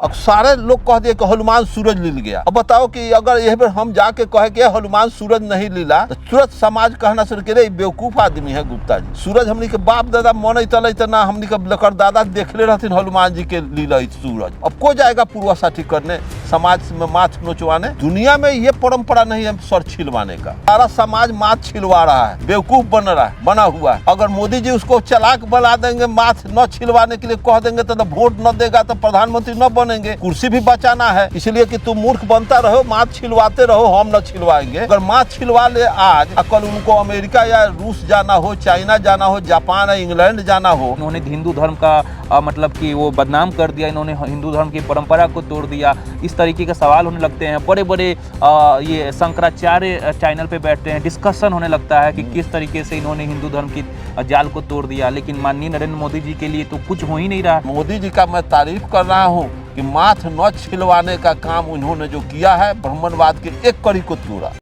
अब सारे लोग कह दिए कि हनुमान सूरज लील गया। अब बताओ कि अगर यह पर हम जाके कहे कि हनुमान सूरज नहीं लीला तो तुरंत समाज कहना शुरू करे बेवकूफ आदमी है गुप्ता जी। सूरज हमनी के बाप दादा मन तल ना हमनी के लकर दादा देखले रहथिन हनुमान जी के लीला सूरज। अब को जाएगा पूर्वा साठी करने, समाज में माथ नोचवाने। दुनिया में ये परंपरा नहीं है सर छिलवाने का। सारा समाज माथ छिलवा रहा है, बेवकूफ बना हुआ है। अगर मोदी जी उसको चालाक बना देंगे, माथ न छिलवाने के लिए कह देंगे तो वोट न देगा तो प्रधानमंत्री न बनेंगे। कुर्सी भी बचाना है, इसलिए कि तुम मूर्ख बनता रहो, माथ छिलवाते रहो, हम न छिलवाएंगे। अगर माथ छिलवा ले आज, कल उनको अमेरिका या रूस जाना हो, चाइना जाना हो, जापान या इंग्लैंड जाना हो। उन्होंने हिंदू धर्म का मतलब कि वो बदनाम कर दिया, इन्होंने हिंदू धर्म की परंपरा को तोड़ दिया, इस तरीके के सवाल होने लगते हैं। बड़े बड़े ये शंकराचार्य चैनल पे बैठते हैं, डिस्कशन होने लगता है कि किस तरीके से इन्होंने हिंदू धर्म की जाल को तोड़ दिया। लेकिन माननीय नरेंद्र मोदी जी के लिए तो कुछ हो ही नहीं रहा। मोदी जी का मैं तारीफ कर रहा हूँ कि माथ न छिलवाने का काम उन्होंने जो किया है, ब्राह्मणवाद के एक कड़ी को तोड़ा।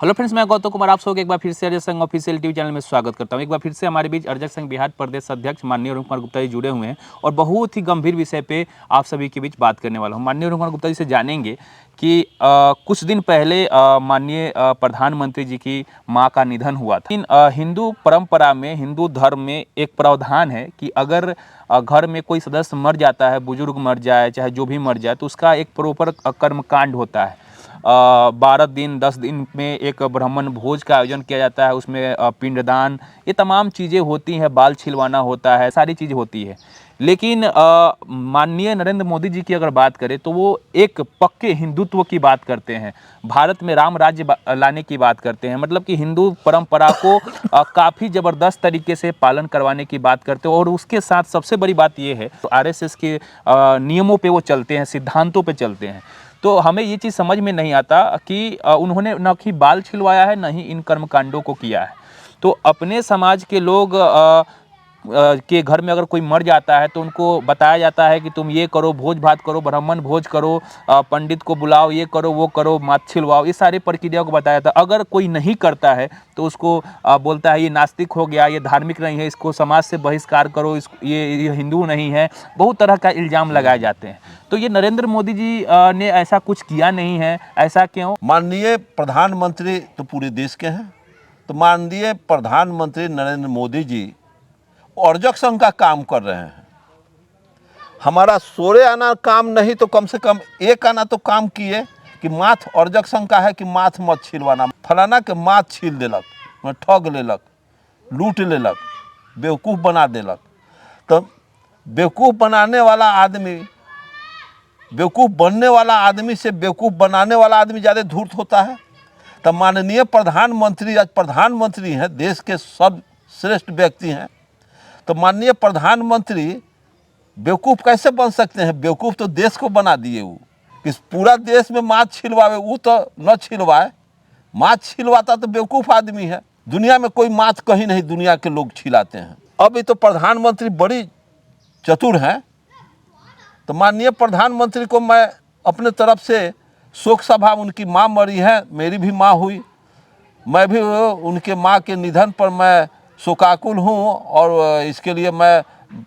हेलो फ्रेंड्स, मैं गौतम कुमार आप सबको एक बार फिर से अर्जक संघ ऑफिशियल टीवी चैनल में स्वागत करता हूं। एक बार फिर से हमारे बीच अर्जक संघ बिहार प्रदेश अध्यक्ष माननीय अरुण कुमार गुप्ता जी जुड़े हुए हैं और बहुत ही गंभीर विषय पे आप सभी के बीच बात करने वाला हूं। माननीय अरुण कुमार गुप्ता जी से जानेंगे कि कुछ दिन पहले माननीय प्रधानमंत्री जी की मां का निधन हुआ था। लेकिन हिंदू परंपरा में, हिंदू धर्म में एक प्रावधान है कि अगर घर में कोई सदस्य मर जाता है, बुजुर्ग मर जाए, चाहे जो भी मर जाए, तो उसका एक प्रॉपर कर्मकांड होता है। 12 दिन 10 दिन में एक ब्राह्मण भोज का आयोजन किया जाता है, उसमें पिंडदान, ये तमाम चीज़ें होती हैं, बाल छिलवाना होता है, सारी चीज़ें होती है। लेकिन माननीय नरेंद्र मोदी जी की अगर बात करें तो वो एक पक्के हिंदुत्व की बात करते हैं, भारत में राम राज्य लाने की बात करते हैं, मतलब कि हिंदू परंपरा को काफ़ी ज़बरदस्त तरीके से पालन करवाने की बात करते हैं। और उसके साथ सबसे बड़ी बात ये है तो आरएसएस के नियमों पे वो चलते हैं, सिद्धांतों पे चलते हैं। तो हमें ये चीज़ समझ में नहीं आता कि उन्होंने न कि बाल छिलवाया है, न ही इन कर्मकांडों को किया है। तो अपने समाज के लोग के घर में अगर कोई मर जाता है तो उनको बताया जाता है कि तुम ये करो, भोज भात करो, ब्राह्मण भोज करो, पंडित को बुलाओ, ये करो, वो करो, माथ छिलवाओ, ये सारी प्रक्रिया को बताया जाता है। अगर कोई नहीं करता है तो उसको बोलता है ये नास्तिक हो गया, ये धार्मिक नहीं है, इसको समाज से बहिष्कार करो, ये हिंदू नहीं है, बहुत तरह का इल्ज़ाम लगाए जाते हैं। तो ये नरेंद्र मोदी जी ने ऐसा कुछ किया नहीं है, ऐसा क्यों? माननीय प्रधानमंत्री तो पूरे देश के हैं, तो माननीय प्रधानमंत्री नरेंद्र मोदी जी अर्जक संघ का काम कर रहे हैं। हमारा 16 आना काम नहीं तो कम से कम 1 आना तो काम किए कि माथ अर्जक संघ का है कि माथ मत छिलवाना। फलाना के माथ छील देलक, ठग लेलक, लूट लेलक, बेवकूफ़ बना देलक। तो बेवकूफ़ बनाने वाला आदमी, बेवकूफ़ बनने वाला आदमी से बेवकूफ़ बनाने वाला आदमी ज़्यादा धूर्त होता है। तो माननीय प्रधानमंत्री आज प्रधानमंत्री हैं, देश के सर्वश्रेष्ठ व्यक्ति हैं, तो माननीय प्रधानमंत्री बेवकूफ़ कैसे बन सकते हैं? बेवकूफ़ तो देश को बना दिए वो, कि पूरा देश में माथ छिलवावे, वो तो न छिलवाए। माथ छिलवाता तो बेवकूफ़ आदमी है। दुनिया में कोई माथ कहीं नहीं दुनिया के लोग छिलाते हैं। अभी तो प्रधानमंत्री बड़ी चतुर हैं, तो माननीय प्रधानमंत्री को मैं अपने तरफ से शोक सभा, उनकी माँ मरी है, मेरी भी माँ हुई, मैं भी उनके माँ के निधन पर मैं शोकाकुल हूँ। और इसके लिए मैं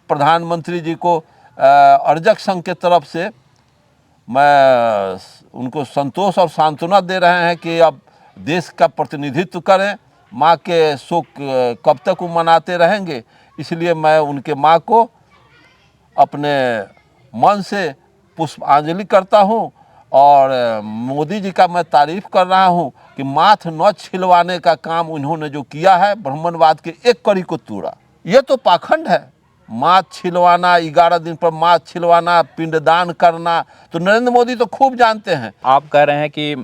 प्रधानमंत्री जी को अर्जक संघ के तरफ से मैं उनको संतोष और सांत्वना दे रहे हैं कि अब देश का प्रतिनिधित्व करें। माँ के शोक कब तक वो मनाते रहेंगे, इसलिए मैं उनके माँ को अपने मन से पुष्पांजलि करता हूँ। और मोदी जी का मैं तारीफ कर रहा हूँ कि माथ न छिलवाने का काम उन्होंने जो किया है, ब्राह्मणवाद के एक कड़ी को तोड़ा। ये तो पाखंड है, माथ छिलवाना, 11 दिन पर माथ छिलवाना, पिंडदान करना, तो नरेंद्र मोदी तो खूब जानते हैं। आप कह रहे हैं कि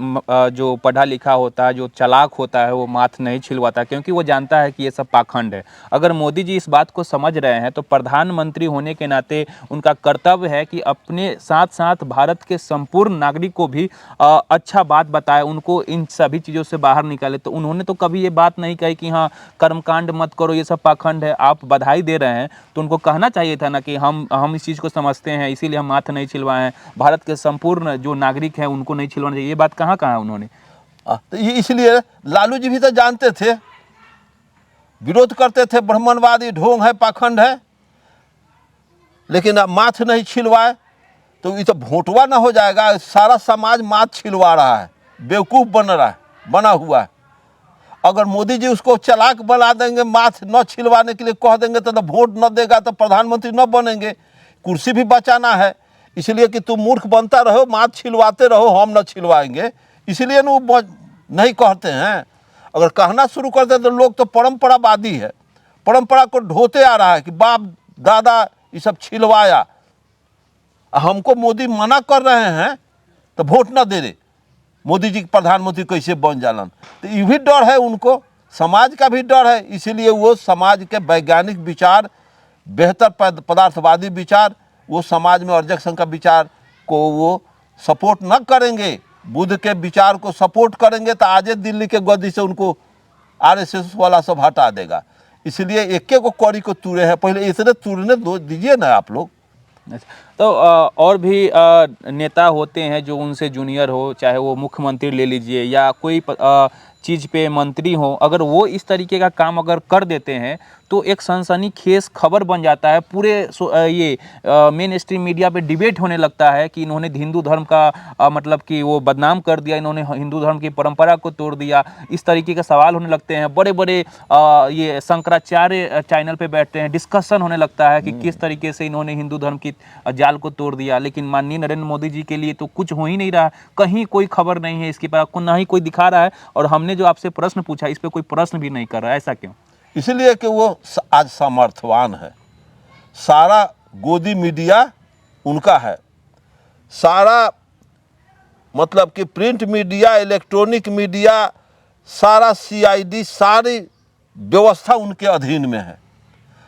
जो पढ़ा लिखा होता है, जो चालाक होता है, वो माथ नहीं छिलवाता क्योंकि वो जानता है कि ये सब पाखंड है। अगर मोदी जी इस बात को समझ रहे हैं तो प्रधानमंत्री होने के नाते उनका कर्तव्य है कि अपने साथ साथ भारत के संपूर्ण नागरिक को भी अच्छा बात बताए, उनको इन सभी चीज़ों से बाहर निकाले। तो उन्होंने तो कभी ये बात नहीं कही कि हाँ कर्मकांड मत करो, ये सब पाखंड है। आप बधाई दे रहे हैं तो उनको कहना चाहिए था ना कि हम इस चीज़ को समझते हैं, इसीलिए हम माथ नहीं छिलवाए हैं, भारत के संपूर्ण जो नागरिक हैं उनको नहीं छिलवाना चाहिए। ये बात कहाँ कहा उन्होंने? तो ये इसलिए लालू जी भी तो जानते थे, विरोध करते थे, ब्राह्मणवादी ढोंग है, पाखंड है, लेकिन अब माथ नहीं छिलवाए तो ये तो भोटवा ना हो जाएगा। सारा समाज माथ छिलवा रहा है, बेवकूफ़ बना हुआ है। अगर मोदी जी उसको चालाक बना देंगे, माथ न छिलवाने के लिए कह देंगे तो वोट न देगा तो प्रधानमंत्री न बनेंगे। कुर्सी भी बचाना है, इसलिए कि तुम मूर्ख बनता रहो, माथ छिलवाते रहो, हम न छिलवाएंगे, इसलिए न वो नहीं कहते हैं। अगर कहना शुरू कर दे तो लोग तो परंपरावादी है, परंपरा को ढोते आ रहा है कि बाप दादा ये सब छिलवाया। हमको मोदी मना कर रहे हैं तो वोट न दे रहे, मोदी जी प्रधानमंत्री कैसे बन जालन। तो ये भी डर है उनको, समाज का भी डर है, इसीलिए वो समाज के वैज्ञानिक विचार, बेहतर पदार्थवादी विचार, वो समाज में अर्जक संघ का विचार को वो सपोर्ट न करेंगे। बुद्ध के विचार को सपोर्ट करेंगे तो आज दिल्ली के गद्दी से उनको आरएसएस वाला सब हटा देगा। इसलिए एक को कौड़ी को तुरे हैं, पहले इतने तुरने दो दीजिए ना आप लोग। तो और भी नेता होते हैं जो उनसे जूनियर हो, चाहे वो मुख्यमंत्री ले लीजिए या कोई चीज़ पे मंत्री हो, अगर वो इस तरीके का काम अगर कर देते हैं तो एक सनसनीखेज खबर बन जाता है। पूरे ये मेन स्ट्रीम मीडिया पे डिबेट होने लगता है कि इन्होंने हिंदू धर्म का मतलब कि वो बदनाम कर दिया, इन्होंने हिंदू धर्म की परंपरा को तोड़ दिया, इस तरीके के सवाल होने लगते हैं। बड़े बड़े ये शंकराचार्य चैनल पे बैठते हैं, डिस्कशन होने लगता है कि किस तरीके से इन्होंने हिंदू धर्म की जाल को तोड़ दिया। लेकिन माननीय नरेंद्र मोदी जी के लिए तो कुछ हो ही नहीं रहा, कहीं कोई खबर नहीं है इसके पर, आपको ना ही कोई दिखा रहा है। और हमने जो आपसे प्रश्न पूछा इस पर कोई प्रश्न भी नहीं कर रहा है, ऐसा क्यों? इसलिए कि वो आज सामर्थ्यवान है, सारा गोदी मीडिया उनका है, सारा मतलब कि प्रिंट मीडिया, इलेक्ट्रॉनिक मीडिया, सारा सीआईडी, सारी व्यवस्था उनके अधीन में है।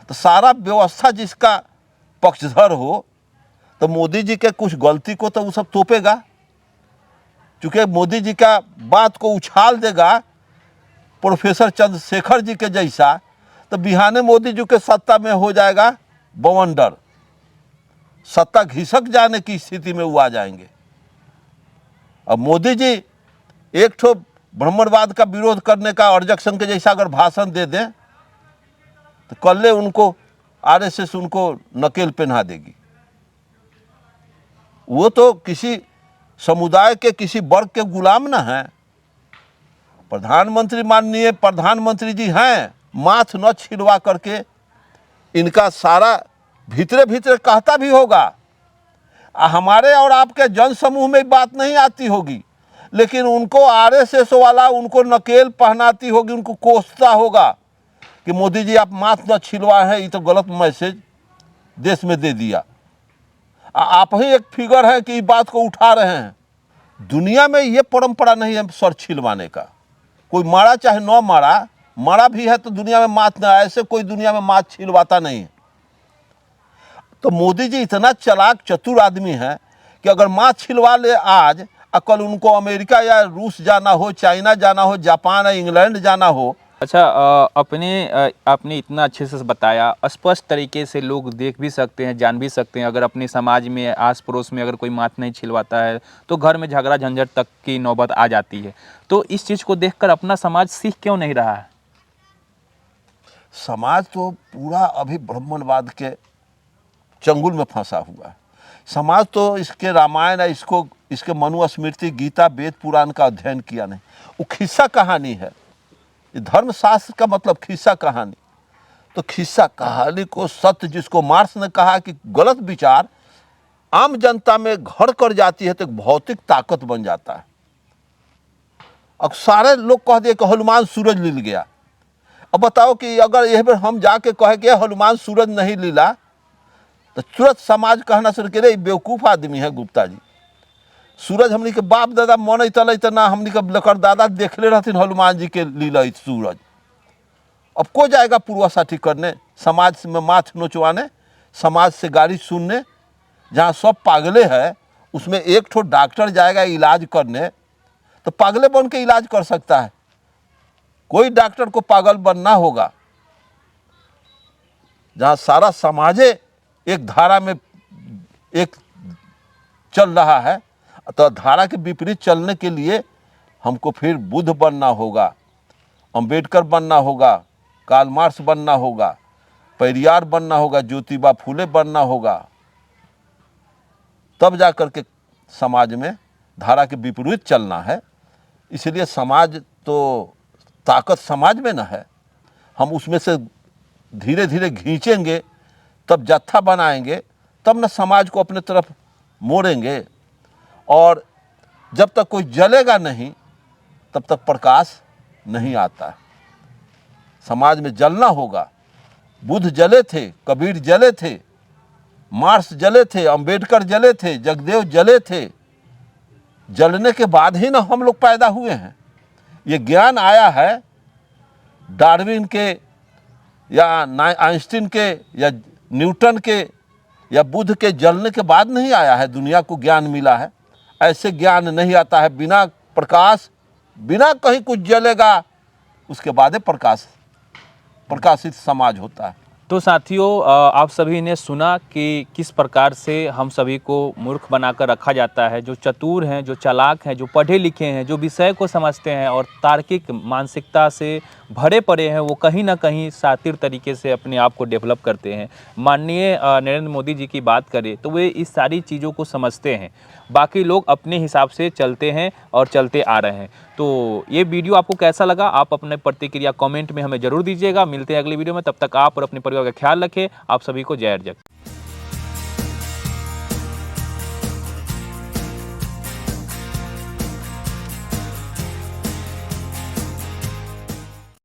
तो सारा व्यवस्था जिसका पक्षधर हो तो मोदी जी के कुछ गलती को तो वो सब तोपेगा, क्योंकि मोदी जी का बात को उछाल देगा प्रोफेसर चंद्रशेखर जी के जैसा, तो बिहाने मोदी जी के सत्ता में हो जाएगा बवंडर, सत्ता घिसक जाने की स्थिति में वो आ जाएंगे। अब मोदी जी एक ठो ब्राह्मणवाद का विरोध करने का अर्जक संघ के जैसा अगर भाषण दे दें तो कल उनको आरएसएस उनको नकेल पहना देगी। वो तो किसी समुदाय के किसी वर्ग के गुलाम ना है। प्रधानमंत्री माननीय प्रधानमंत्री जी हैं, माथ न छिलवा करके इनका सारा भीतरे भीतरे कहता भी होगा। हमारे और आपके जन समूह में बात नहीं आती होगी, लेकिन उनको आरएसएस वाला उनको नकेल पहनाती होगी, उनको कोसता होगा कि मोदी जी आप माथ न छिलवा है, ये तो गलत मैसेज देश में दे दिया। आप ही एक फिगर है कि इस बात को उठा रहे हैं। दुनिया में ये परंपरा नहीं है सर छिलवाने का, कोई मारा चाहे न मारा, मारा भी है तो दुनिया में माथ न, ऐसे कोई दुनिया में माथ छिलवाता नहीं है। तो मोदी जी इतना चालाक चतुर आदमी है कि अगर माथ छिलवा ले आज, कल उनको अमेरिका या रूस जाना हो, चाइना जाना हो, जापान या इंग्लैंड जाना हो। अच्छा, आपने इतना अच्छे से बताया, स्पष्ट तरीके से लोग देख भी सकते हैं, जान भी सकते हैं। अगर अपने समाज में, आस पड़ोस में अगर कोई माथ नहीं छिलवाता है तो घर में झगड़ा झंझट तक की नौबत आ जाती है। तो इस चीज़ को देखकर अपना समाज सीख क्यों नहीं रहा है? समाज तो पूरा अभी ब्राह्मणवाद के चंगुल में फंसा हुआ है। समाज तो इसके रामायण है, इसके मनुस्मृति, गीता, वेद, पुराण का अध्ययन किया नहीं। वो खिस्सा कहानी है। धर्मशास्त्र का मतलब खिस्सा कहानी। तो खिस्सा कहानी को सत्य, जिसको मार्क्स ने कहा कि गलत विचार आम जनता में घर कर जाती है तो भौतिक ताकत बन जाता है। अब सारे लोग कह दिए कि हनुमान सूरज लील गया। अब बताओ कि अगर यह बार हम जाके कहे कि हनुमान सूरज नहीं लीला तो तुरंत समाज कहना शुरू करे बेवकूफ़ आदमी है गुप्ता जी। सूरज हमनी के बाप दादा मन तल ना हमनी के लकर दादा देखले रहथिन हनुमान जी के लीला सूरज। अब को जाएगा पूर्वासाठी करने, समाज में माथ नोचवाने, समाज से गाली सुनने। जहाँ सब पागले है उसमें एक ठो डॉक्टर जाएगा इलाज करने तो पागले बन के इलाज कर सकता है। कोई डॉक्टर को पागल बनना होगा। जहाँ सारा समाजे एक धारा में एक चल रहा है तो धारा के विपरीत चलने के लिए हमको फिर बुद्ध बनना होगा, अंबेडकर बनना होगा, कार्ल मार्क्स बनना होगा, पेरियार बनना होगा, ज्योतिबा फूले बनना होगा, तब जा कर के समाज में धारा के विपरीत चलना है। इसलिए समाज तो ताकत समाज में न है, हम उसमें से धीरे धीरे खींचेंगे, तब जत्था बनाएंगे, तब न समाज को अपने तरफ मोड़ेंगे। और जब तक कोई जलेगा नहीं तब तक प्रकाश नहीं आता है। समाज में जलना होगा। बुद्ध जले थे, कबीर जले थे, मार्क्स जले थे, अंबेडकर जले थे, जगदेव जले थे। जलने के बाद ही ना हम लोग पैदा हुए हैं। ये ज्ञान आया है डार्विन के या आइंस्टीन के या न्यूटन के या बुद्ध के जलने के बाद नहीं आया है। दुनिया को ज्ञान मिला है, ऐसे ज्ञान नहीं आता है बिना प्रकाश, बिना कहीं कुछ जलेगा उसके बाद प्रकाशित समाज होता है। तो साथियों, आप सभी ने सुना कि किस प्रकार से हम सभी को मूर्ख बनाकर रखा जाता है। जो चतुर हैं, जो चालाक हैं, जो पढ़े लिखे हैं, जो विषय को समझते हैं और तार्किक मानसिकता से भरे पड़े हैं, वो कहीं ना कहीं शातिर तरीके से अपने आप को डेवलप करते हैं। माननीय नरेंद्र मोदी जी की बात करें तो वे इस सारी चीज़ों को समझते हैं, बाकी लोग अपने हिसाब से चलते हैं और चलते आ रहे हैं। तो ये वीडियो आपको कैसा लगा, आप अपने प्रतिक्रिया कमेंट में हमें ज़रूर दीजिएगा। मिलते हैं अगली वीडियो में, तब तक आप और अपने परिवार का ख्याल रखें। आप सभी को जय अर्जक।